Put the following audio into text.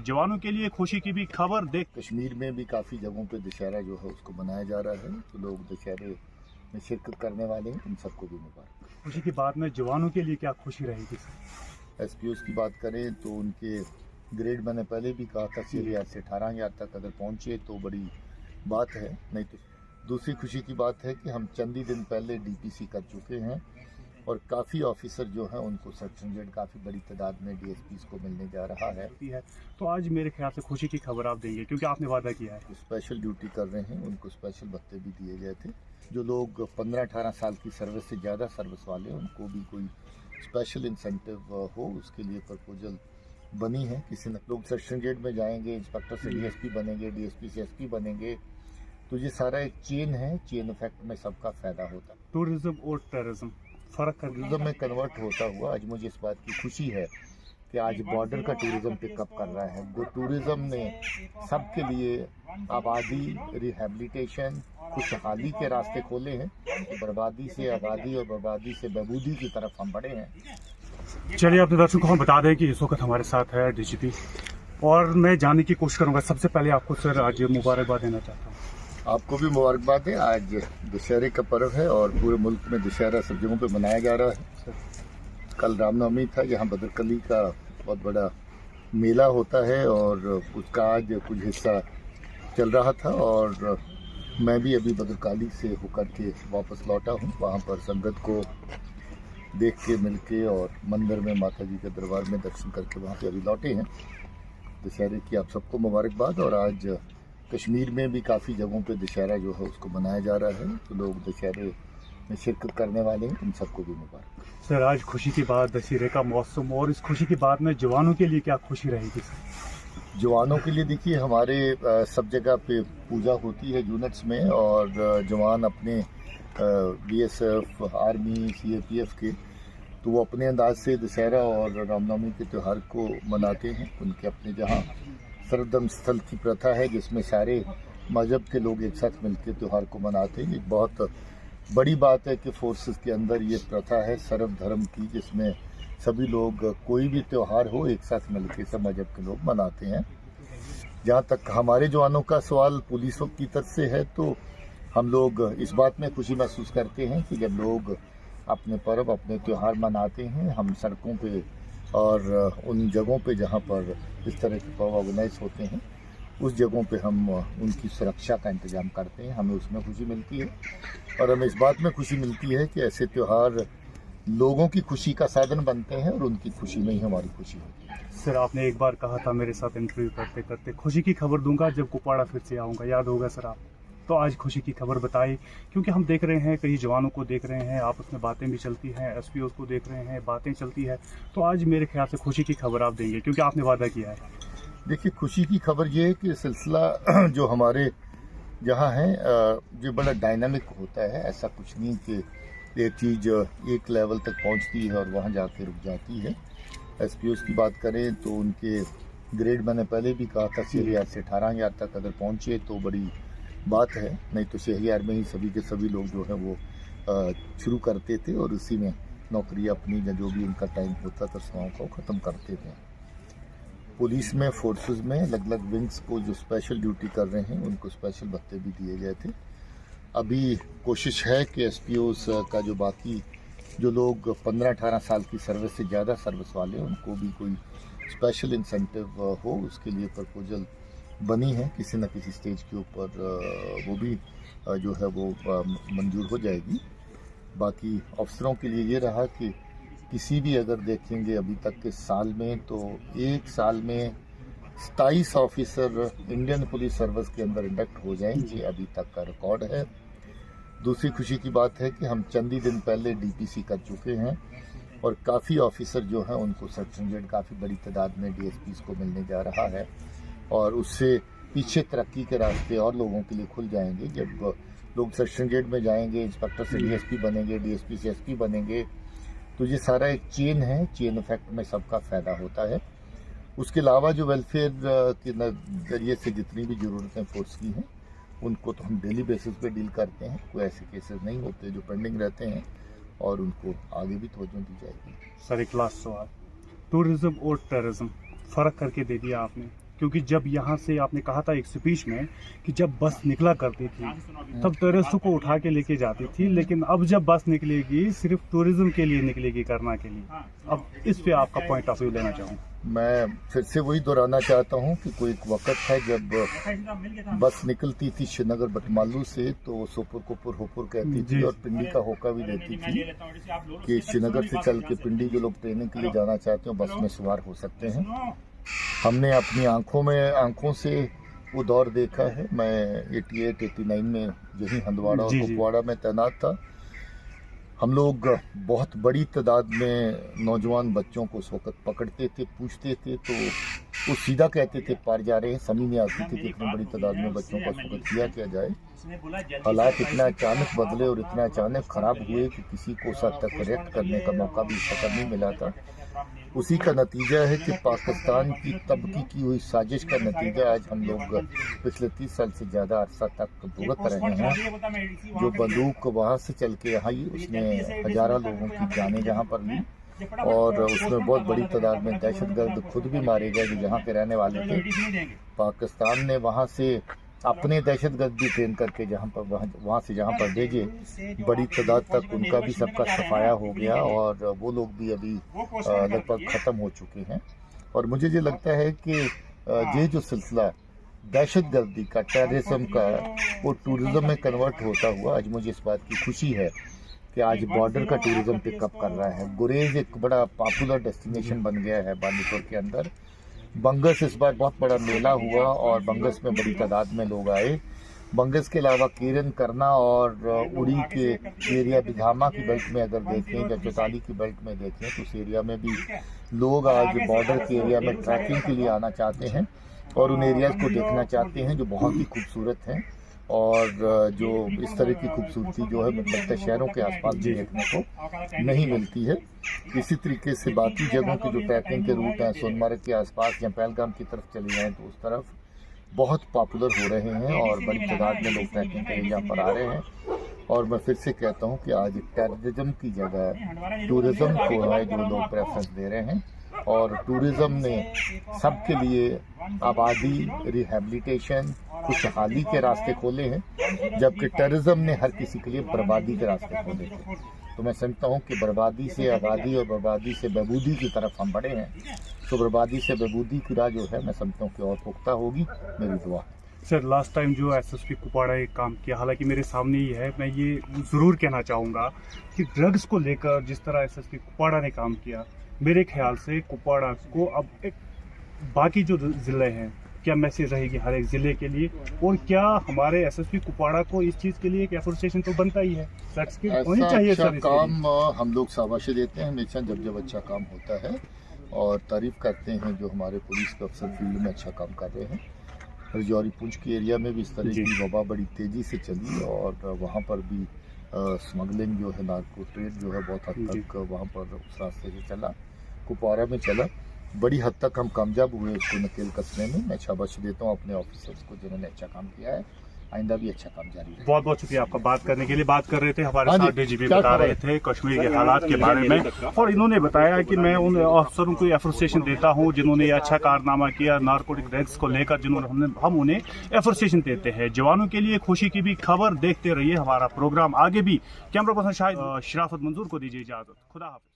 जवानों के लिए खुशी की भी खबर देख। कश्मीर में भी काफ़ी जगहों पे दशहरा जो है उसको मनाया जा रहा है, तो लोग दशहरे में शिरकत करने वाले हैं, उन सबको भी मुबारक। खुशी की बात में जवानों के लिए क्या खुशी रहेगी? एसपीओस की बात करें तो उनके ग्रेड मैंने पहले भी कहा था 6,000 से 18,000 तक अगर पहुँचे तो बड़ी बात है। नहीं तो दूसरी खुशी की बात है कि हम चंद ही दिन पहले डीपीसी कर चुके हैं और काफ़ी ऑफिसर जो हैं उनको सर्टिफिकेट काफ़ी बड़ी तादाद में डीएसपीस को मिलने जा रहा है। तो आज मेरे ख्याल से खुशी की खबर आप देंगे क्योंकि आपने वादा किया है। स्पेशल ड्यूटी कर रहे हैं, उनको स्पेशल भत्ते भी दिए गए थे। जो लोग 15-18 साल की सर्विस से ज़्यादा सर्विस वाले हैं उनको भी कोई स्पेशल इंसेंटिव हो, उसके लिए प्रपोजल बनी है। किसी ने लोग सर्टिफिकेट में जाएंगे, इंस्पेक्टर से डीएसपी बनेंगे, डीएसपी से एसपी बनेंगे, तो ये सारा एक चेन है, चेन इफेक्ट में सबका फायदा होता है। टूरिज्म और टेररिज्म फर्क कर टूरिज्म में कन्वर्ट होता हुआ आज मुझे इस बात की खुशी है कि आज बॉर्डर का टूरिज्म पिकअप कर रहा है। जो टूरिज्म ने सबके लिए आबादी, रिहेबिलिटेशन, खुशहाली के रास्ते खोले हैं, तो बर्बादी से आबादी और बर्बादी से बहबूदी की तरफ हम बढ़े हैं। चलिए अपने दर्शकों को हम बता दें कि इस वक्त हमारे साथ है डीजीपी और मैं जानने की कोशिश करूंगा। सबसे पहले आपको सर आज मुबारकबाद देना चाहता हूँ। आपको भी मुबारकबाद है। आज दशहरे का पर्व है और पूरे मुल्क में दशहरा सब जगहों पे मनाया जा रहा है। कल रामनवमी था, जहाँ बदरकली का बहुत बड़ा मेला होता है और उसका आज कुछ हिस्सा चल रहा था और मैं भी अभी बदरकाली से होकर के वापस लौटा हूँ। वहाँ पर संगत को देख के मिल के और मंदिर में माता जी के दरबार में दर्शन करके वहाँ पे अभी लौटे हैं। दशहरे की आप सबको मुबारकबाद। और आज कश्मीर में भी काफ़ी जगहों पे दशहरा जो है उसको मनाया जा रहा है, तो लोग दशहरे में शिरकत करने वाले हैं, उन सबको भी मुबारक। सर आज खुशी की बात, दशहरे का मौसम और इस खुशी की बात में जवानों के लिए क्या खुशी रहेगी सर? जवानों के लिए देखिए हमारे सब जगह पे पूजा होती है यूनिट्स में और जवान अपने बीएसएफ, आर्मी, सीएपीएफ के, तो वो अपने अंदाज से दशहरा और रामनवमी के त्यौहार को मनाते हैं। उनके अपने जहाँ सरदम स्थल की प्रथा है जिसमें सारे मजहब के लोग एक साथ मिलकर त्यौहार को मनाते हैं। एक बहुत बड़ी बात है कि फोर्सेस के अंदर ये प्रथा है सर्व धर्म की, जिसमें सभी लोग कोई भी त्यौहार हो एक साथ मिलकर सब मजहब के लोग मनाते हैं। जहाँ तक हमारे जवानों का सवाल पुलिसों की तरफ से है, तो हम लोग इस बात में खुशी महसूस करते हैं कि जब लोग अपने पर्व, अपने त्यौहार मनाते हैं, हम सड़कों पे और उन जगहों पे जहाँ पर इस तरह के पर्व ऑर्गेनाइज होते हैं उस जगहों पे हम उनकी सुरक्षा का इंतजाम करते हैं। हमें उसमें खुशी मिलती है और हमें इस बात में खुशी मिलती है कि ऐसे त्यौहार लोगों की खुशी का साधन बनते हैं और उनकी खुशी में ही हमारी खुशी होती है। सर आपने एक बार कहा था मेरे साथ इंटरव्यू करते करते खुशी की खबर दूंगा जब कुपवाड़ा फिर से आऊँगा, याद होगा सर आप? तो आज खुशी की खबर बताई क्योंकि हम देख रहे हैं कई जवानों को देख रहे हैं, आपस में बातें भी चलती हैं, एसपीओ को देख रहे हैं, बातें चलती है। तो आज मेरे ख्याल से खुशी की खबर आप देंगे क्योंकि आपने वादा किया है। देखिए खुशी की खबर ये है कि सिलसिला जो हमारे जहाँ है जो बड़ा डायनामिक होता है। ऐसा कुछ नहीं कि एक चीज़ एक लेवल तक पहुँचती है और वहाँ जाके रुक जाती है। एसपीओस की बात करें तो उनके ग्रेड मैंने पहले भी कहा था 6,000 से 18,000 तक अगर पहुँचे तो बड़ी बात है। नहीं तो 6,000 में ही सभी के सभी लोग जो है वो शुरू करते थे और उसी में नौकरी अपनी जो भी उनका टाइम होता था सेवाओं को ख़त्म करते थे। पुलिस में, फोर्सेस में अलग अलग विंग्स को जो स्पेशल ड्यूटी कर रहे हैं उनको स्पेशल भत्ते भी दिए गए थे। अभी कोशिश है कि एसपीओस का जो बाकी जो लोग 15-18 साल की सर्विस से ज़्यादा सर्विस वाले हैं उनको भी कोई स्पेशल इंसेंटिव हो, उसके लिए प्रपोजल बनी है। किसी न किसी स्टेज के ऊपर वो भी जो है वो मंजूर हो जाएगी। बाकी अफसरों के लिए ये रहा कि किसी भी अगर देखेंगे अभी तक के साल में, तो एक साल में 27 ऑफिसर इंडियन पुलिस सर्विस के अंदर इंडक्ट हो जाएंगे, अभी तक का रिकॉर्ड है। दूसरी खुशी की बात है कि हम चंद ही दिन पहले डीपीसी कर चुके हैं और काफ़ी ऑफिसर जो हैं उनको सर्टिफिकेट काफ़ी बड़ी तादाद में डीएसपीस को मिलने जा रहा है और उससे पीछे तरक्की के रास्ते और लोगों के लिए खुल जाएंगे। जब लोग सर्टिफिकेट में जाएंगे, इंस्पेक्टर से डीएसपी बनेंगे, डीएसपी से एसपी बनेंगे, तो ये सारा एक चेन है, चेन इफेक्ट में सबका फायदा होता है। उसके अलावा जो वेलफेयर के नज़रिए से जितनी भी ज़रूरतें फोर्स की हैं उनको तो हम डेली बेसिस पे डील करते हैं। कोई ऐसे केसेस नहीं होते जो पेंडिंग रहते हैं और उनको आगे भी तवज्जो दी जाएगी। सर एक लास्ट सवाल, टूरिज्म और टेररिज्म फ़र्क करके दे दिया आपने क्योंकि जब यहाँ से आपने कहा था एक स्पीच में कि जब बस निकला करती थी तब टेररिस्टों को उठा के लेके जाती थी, लेकिन अब जब बस निकलेगी सिर्फ टूरिज्म के लिए निकलेगी, करना के लिए। अब इस पे आपका पॉइंट ऑफ व्यू लेना चाहूँगा। मैं फिर से वही दोहराना चाहता हूँ कि कोई एक वक्त है जब बस निकलती थी श्रीनगर बटमालू से तो सोपुर कोपुर होपुर कहती थी और पिंडी का होका भी देती थी कि श्रीनगर से चल के पिंडी जो लोग ट्रेनिंग के लिए जाना चाहते हो बस में सवार हो सकते हैं। हमने अपनी आंखों से वो दौर देखा है। मैं 88-89 में यही हंदवाड़ा और कुपवाड़ा में तैनात था। हम लोग बहुत बड़ी तादाद में नौजवान बच्चों को उस वक्त पकड़ते थे, पूछते थे तो वो सीधा कहते थे पार जा रहे हैं। समझ नहीं आती थी कि इतनी बड़ी तादाद में बच्चों का उस वक्त किया जाए। हालात इतना अचानक बदले और इतना अचानक खराब हुए कि किसी को उस हद तक रिएक्ट करने का मौका भी इस वक्त नहीं मिला था। उसी का नतीजा है कि पाकिस्तान की तब की हुई साजिश का नतीजा आज हम लोग पिछले 30 साल से ज़्यादा अरसा तक भुगत रहे हैं। जो बंदूक वहाँ से चल के आई उसने हज़ारों लोगों की जानें जहाँ पर ली और उसमें बहुत बड़ी तादाद में दहशतगर्द खुद भी मारे गए जो जहाँ के रहने वाले थे। पाकिस्तान ने वहाँ से अपने दहशतगर्द भी ट्रेन करके वहाँ से जहाँ पर भेजे, बड़ी तादाद तक उनका भी सबका सफाया हो गया और वो लोग भी अभी लगभग ख़त्म हो चुके हैं। और मुझे ये लगता है कि ये जो सिलसिला दहशतगर्दी का, टेररिज्म का, वो टूरिज्म में कन्वर्ट होता हुआ आज मुझे इस बात की खुशी है कि आज बॉर्डर का टूरिज्म पिकअप कर रहा है। गुरेज एक बड़ा पॉपुलर डेस्टिनेशन बन गया है बांदीपुर के अंदर। बंगस इस बार बहुत बड़ा मेला हुआ और बंगस में बड़ी तादाद में लोग आए। बंगस के अलावा केरन, करना और उड़ी के एरिया, बिधामा की बेल्ट में अगर देखें या चौताली की बेल्ट में देखें तो उस एरिया में भी लोग आज बॉर्डर के एरिया में ट्रैकिंग के लिए आना चाहते हैं और उन एरियाज को देखना चाहते हैं जो बहुत ही खूबसूरत हैं और जो इस तरह की खूबसूरती जो है मतलब शहरों के आसपास भी देखने को नहीं मिलती है। इसी तरीके से बाकी जगहों के जो ट्रैकिंग के रूट हैं, सोनमर्ग के आसपास या पहलगाम की तरफ चले जाएँ तो उस तरफ बहुत पॉपुलर हो रहे हैं और बड़ी तादाद में लोग ट्रैकिंग के लिए यहाँ पर आ रहे हैं। और मैं फिर से कहता हूँ कि आज टेररिज्म की जगह टूरिज्म को है जो लोग प्रेफरेंस दे रहे हैं और टूरिज्म ने सबके लिए आबादी, रिहेबिलिटेशन, खुशहाली के रास्ते खोले हैं, जबकि टेररिज्म ने हर किसी के लिए बर्बादी के रास्ते खोले थे। तो मैं समझता हूँ कि बर्बादी से आबादी और बर्बादी से बहबूदी की तरफ हम बढ़े हैं। तो बर्बादी से बहबूदी की राह जो है मैं समझता हूँ कि और पुख्ता होगी, मेरी दुआ। सर, लास्ट टाइम जो एसएसपी कुपवाड़ा एक काम किया, हालांकि मेरे सामने ही है, मैं ये ज़रूर कहना चाहूँगा कि ड्रग्स को लेकर जिस तरह एसएसपी कुपवाड़ा ने काम किया, मेरे ख्याल से कुपवाड़ा को अब एक बाकी जो ज़िले हैं, क्या मैसेज रहेगी हर एक ज़िले के लिए और क्या हमारे एसएसपी कुपवाड़ा को इस चीज़ के लिए एक एप्रिसिएशन तो बनता ही है, होनी चाहिए सर। काम हम लोग शाबाशी देते हैं हमेशा जब अच्छा काम होता है और तारीफ करते हैं जो हमारे पुलिस के अफसर फील्ड में अच्छा काम कर रहे हैं। रजौरी पुंछ के एरिया में भी इस तरह की वबा बड़ी तेज़ी से चली और वहाँ पर भी स्मगलिंग जो है, नार्को ट्रेड जो है बहुत हद तक वहाँ पर उस रास्ते से चला, कुपवाड़ा में चला। बड़ी हद तक हम कामयाब हुए इसको नकेल कसने में। मैं शाबाशी देता हूँ अपने ऑफिसर्स को जिन्होंने अच्छा काम किया है। आइंदा भी अच्छा काम जारी है। बहुत बहुत शुक्रिया आपका बात करने के लिए। बात कर रहे थे हमारे साथ डीजीपी बता रहे थे कश्मीर के हालात के बारे में और इन्होंने बताया कि मैं उन अफसरों को एप्रिसिएशन देता हूं जिन्होंने ये अच्छा कारनामा किया नारकोटिक ड्रग्स को लेकर, जिन्होंने हम उन्हें एप्रिसिएशन देते हैं। जवानों के लिए खुशी की भी खबर देखते रहिए हमारा प्रोग्राम आगे भी। कैमरा पर्सन शाहिद शराफत मंजूर को दीजिए इजाजत। खुदा हाफिज।